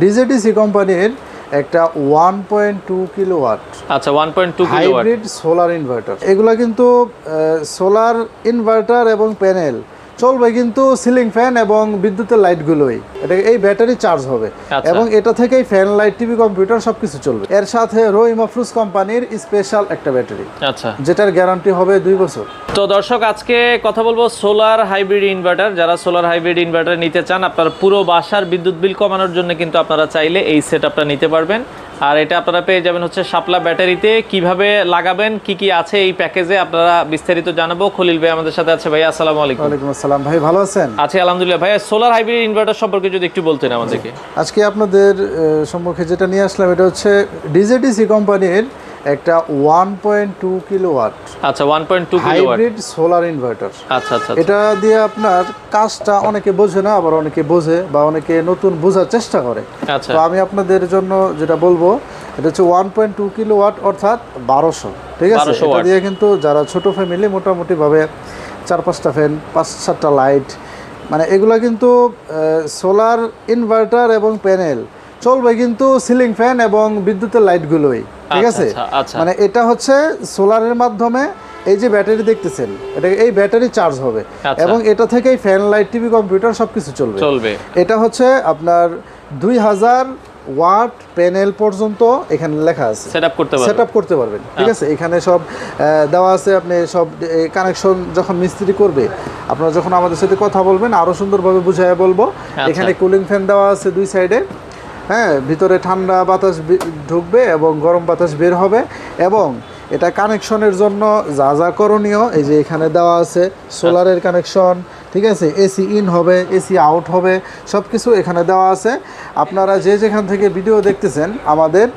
DJDC কোম্পানির একটা 1.2 kilowatt আচ্ছা 1.2 কিলোওয়াট হাইব্রিড সোলার ইনভার্টার। এগুলা কিন্তু সোলার ইনভার্টার এবং প্যানেল চলবে কিন্তু সিলিং ফ্যান এবং বিদ্যুতের লাইটগুলোই। এটা এই ব্যাটারি চার্জ হবে এবং এটা থেকেই ফ্যান, লাইট, টিভি, কম্পিউটার সবকিছু চলবে। এর সাথে রহিম আফরোজ কোম্পানির স্পেশাল একটা ব্যাটারি, আচ্ছা, যেটার গ্যারান্টি হবে 2 বছর। তো দর্শক আজকে কথা বলবো সোলার হাইব্রিড ইনভার্টার। যারা সোলার হাইব্রিড ইনভার্টার নিতে চান, আপনার পুরো বাসার বিদ্যুৎ বিল কমানোর জন্য কিন্তু আপনারা চাইলে এই সেটআপটা নিতে পারবেন। আর এটা আপনারা পেয়ে যাবেন হচ্ছে শাপলা ব্যাটারিতে। কিভাবে লাগাবেন, কি কি আছে এই প্যাকেজে আপনারা বিস্তারিত জানাবো। খলিল ভাই আমাদের সাথে আছে। ভাই আসসালামু আলাইকুম। ওয়ালাইকুম আসসালাম। ভাই ভালো আছেন? আছি আলহামদুলিল্লাহ। ভাই সোলার হাইব্রিড ইনভার্টার সম্পর্কে যদি একটু বলতেন আমাদেরকে। আজকে আপনাদের সম্মুখে যেটা নিয়ে আসলাম এটা হচ্ছে ডিজেডিসি কোম্পানির একটা 1.2 কিলোওয়াট আচ্ছা 1.2 কিলোওয়াট হাইব্রিড সোলার ইনভার্টার। আচ্ছা আচ্ছা, এটা দিয়ে আপনার কাজটা অনেকে বোঝে না, আবার অনেকে বোঝে বা অনেকে নতুন বোঝার চেষ্টা করে। আচ্ছা তো আমি আপনাদের জন্য যেটা বলবো এটা হচ্ছে 1.2 কিলোওয়াট অর্থাৎ 1200। ঠিক আছে, 1200 এটা ওয়াট। দিয়ে কিন্তু যারা ছোট ফ্যামিলি মোটামুটি ভাবে 4-5টা ফ্যান, 5-7টা লাইট, মানে এগুলা কিন্তু সোলার ইনভার্টার এবং প্যানেল চলবে কিন্তু সিলিং ফ্যান এবং বিদ্যুতের লাইটগুলোই। ঠিক আছে, মানে এটা হচ্ছে সোলারের মাধ্যমে এই যে ব্যাটারি দেখতেছেন, এটা এই ব্যাটারি চার্জ হবে এবং এটা থেকেই ফ্যান, লাইট, টিভি, কম্পিউটার সবকিছু চলবে। এটা হচ্ছে আপনার 2000 ওয়াট প্যানেল পর্যন্ত এখানে লেখা আছে, সেটআপ করতে পারবেন। ঠিক আছে, এখানে সব দেওয়া আছে। আপনি সব কানেকশন যখন মিস্ত্রি করবে, আপনারা যখন আমাদের সাথে কথা বলবেন আরো সুন্দরভাবে বুঝাইয়া বলবো। এখানে কুলিং ফ্যান দেওয়া আছে 2 সাইডে। হ্যাঁ, ভিতরে ঠান্ডা বাতাস ঢুকবে এবং গরম বাতাস বের হবে। এবং এটা কানেকশনের জন্য যা যা করণীয় এই যে এখানে দেওয়া আছে। সোলারের কানেকশন, ঠিক আছে, এসি ইন হবে, এসি আউট হবে, সব কিছু এখানে দেওয়া আছে। আপনারা যে যেখান থেকে ভিডিও দেখতেছেন আমাদের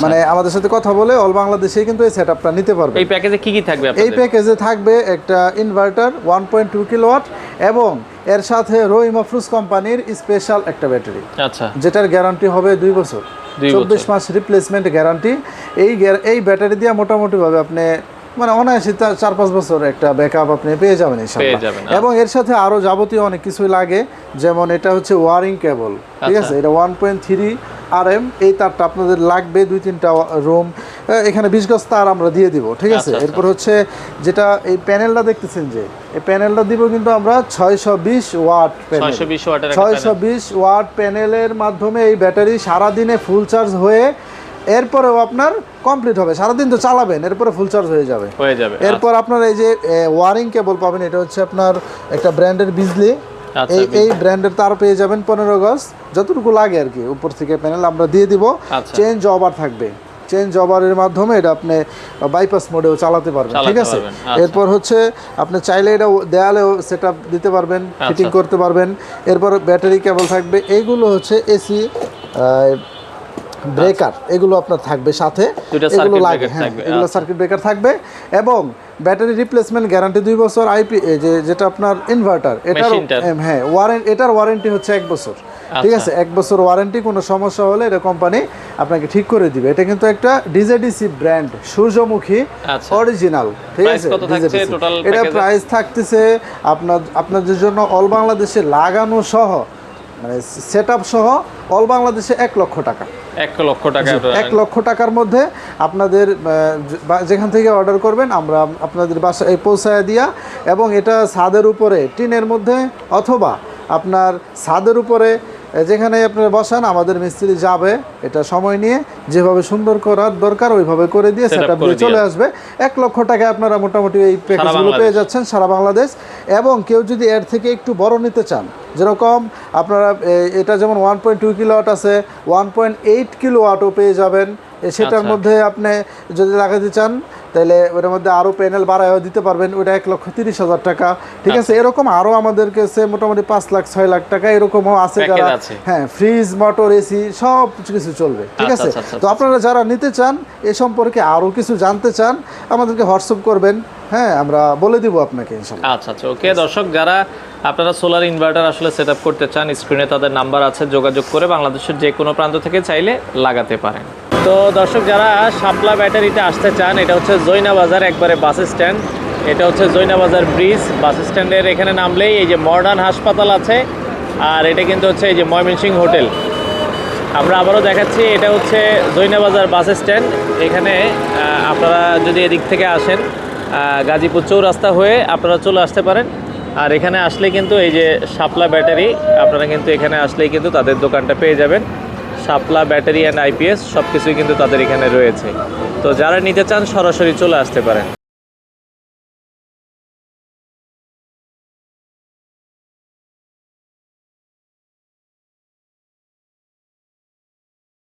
মানে আমাদের সাথে কথা বলে অল বাংলাদেশে কিন্তু এই সেটআপটা নিতে পারবে। এই প্যাকেজে কি কি থাকবে? এই প্যাকেজে থাকবে একটা ইনভার্টার 1.2 কিলোওয়াট এবং এর সাথে রহিম আফরোজ কোম্পানির স্পেশাল একটা ব্যাটারি, আচ্ছা, যেটার গ্যারান্টি হবে 2 বছর, 24 মাস রিপ্লেসমেন্ট গ্যারান্টি। এই ব্যাটারি দিয়ে মোটামুটি ভাবে আপনি মানে অনায়াসে 4-5 বছর একটা ব্যাকআপ আপনি পেয়ে যাবেন ইনশাআল্লাহ। এবং এর সাথে আরো যাবতীয় অনেক কিছুই লাগে, যেমন এটা হচ্ছে ওয়ারিং কেবল। ঠিক আছে, এটা 1.3 RM। এই তারটা আপনাদের লাগবে 2-3টা রুম, এখানে 20 গজ তার আমরা দিয়ে দিব। ঠিক আছে, এরপর হচ্ছে যেটা এই প্যানেলটা দেখতেছেন, যে এই প্যানেলটা দিব কিন্তু আমরা 620 ওয়াট প্যানেল। 620 ওয়াট প্যানেলের মাধ্যমে এই ব্যাটারি সারাদিনে ফুল চার্জ হয়ে এরপরেও আপনার কমপ্লিট হবে। সারাদিন তো চালাবেন, এরপরে ফুল চার্জ হয়ে যাবে। এরপর আপনার এই যে ওয়ারিং কেবল পাবেন, এটা হচ্ছে আপনার একটা ব্র্যান্ডের বিজলি। এই ব্র্যান্ডের তার পেয়ে যাবেন 15 গজ, যতটুকু লাগে আর কি। উপর থেকে প্যানেল আমরা দিয়ে দিব। চেঞ্জ ওভার থাকবে, চেঞ্জ ওভারের মাধ্যমে এটা আপনি বাইপাস মোডেও চালাতে পারবেন। ঠিক আছে, এরপর হচ্ছে আপনি চাইলে এটা দেয়ালেও সেটআপ দিতে পারবেন, ফিটিং করতে পারবেন। এরপর ব্যাটারি কেবল থাকবে। এইগুলো হচ্ছে এসি ব্রেকার, এগুলো আপনার থাকবে সাথে, এগুলো লাগে। হ্যাঁ, এগুলো সার্কিট ব্রেকার থাকবে। এবং ব্যাটারি রিপ্লেসমেন্ট গ্যারান্টি 2 বছর। আইপি যেটা আপনার ইনভার্টার, এটার ওয়ারেন্টি হচ্ছে 1 বছর। ঠিক আছে, 1 বছর ওয়ারেন্টি। কোনো সমস্যা হলে এটা কোম্পানি আপনাকে ঠিক করে দিবে। এটা কিন্তু একটা ডিজেডিসি ব্র্যান্ড, সূর্যমুখী অরিজিনাল। ঠিক আছে, এটা প্রাইস থাকতেছে আপনাদের জন্য অল বাংলাদেশে লাগানো সহ, মানে সেটআপ সহ অল বাংলাদেশে 1 লক্ষ টাকা। 1 লক্ষ টাকার মধ্যে আপনাদের যেখান থেকে অর্ডার করবেন আমরা আপনাদের বাসায় পৌঁছায় দিয়া, এবং এটা ছাদের উপরে টিনের মধ্যে অথবা আপনার ছাদের উপরে যেখানে আপনারা বসান, আমাদের মিস্ত্রি যাবে, এটা সময় নিয়ে যেভাবে সুন্দর করার দরকার ওইভাবে করে দিয়ে সেটআপ দিয়ে চলে আসবে। 1 লক্ষ টাকায় আপনারা মোটামুটি এই প্যাকেজগুলো পেয়ে যাচ্ছেন সারা বাংলাদেশ। এবং কেউ যদি এর থেকে একটু বড় নিতে চান, যেরকম আপনারা এটা যেমন 1.2 কিলোওয়াট আছে, 1.8 কিলোওয়াটও পেয়ে যাবেন। সেটার মধ্যে আপনি যদি লাগাতে চান তাহলে ওটার মধ্যে আরও প্যানেল বাড়ায়ও দিতে পারবেন, ওটা 1,30,000 টাকা। ঠিক আছে, এরকম আরও আমাদের কাছে মোটামুটি 5 লাখ 6 লাখ টাকা এরকমও আছে যারা, হ্যাঁ, ফ্রিজ, মোটর, এসি সব কিছু চলবে। ঠিক আছে, তো আপনারা যারা নিতে চান, এ সম্পর্কে আরও কিছু জানতে চান, আমাদেরকে হোয়াটসঅ্যাপ করবেন। হ্যাঁ, আমরা বলে দিব আপনাকে ইনশাআল্লাহ। আচ্ছা, ওকে দর্শক, যারা আপনারা সোলার ইনভার্টার আসলে সেটআপ করতে চান, স্ক্রিনে তাদের নাম্বার আছে, যোগাযোগ করে বাংলাদেশের যে কোনো প্রান্ত থেকে চাইলে লাগাতে পারেন। তো দর্শক, যারা শাপলা ব্যাটারিতে আসতে চান, এটা হচ্ছে জৈনা বাজার, একবারে বাস স্ট্যান্ড। এটা হচ্ছে জৈনা বাজার ব্রিজ, বাস স্ট্যান্ডের এখানে নামলেই এই যে মডার্ন হাসপাতাল আছে, আর এটা কিন্তু হচ্ছে এই যে ময়মনসিংহ হোটেল। আমরা আবারও দেখাচ্ছি, এটা হচ্ছে জৈনাবাজার বাস স্ট্যান্ড। এখানে আপনারা যদি এদিক থেকে আসেন গাজীপুর চৌরাস্তা হয়ে আপনারা চলে আসতে পারেন। আর এখানে আসলে কিন্তু এই যে শাপলা ব্যাটারি, আপনারা কিন্তু এখানে আসলেই কিন্তু তাদের দোকানটা পেয়ে যাবেন। শাপলা ব্যাটারি অ্যান্ড আইপিএস সব কিছুই কিন্তু তাদের এখানে রয়েছে। তো যারা নিতে চান সরাসরি চলে আসতে পারেন।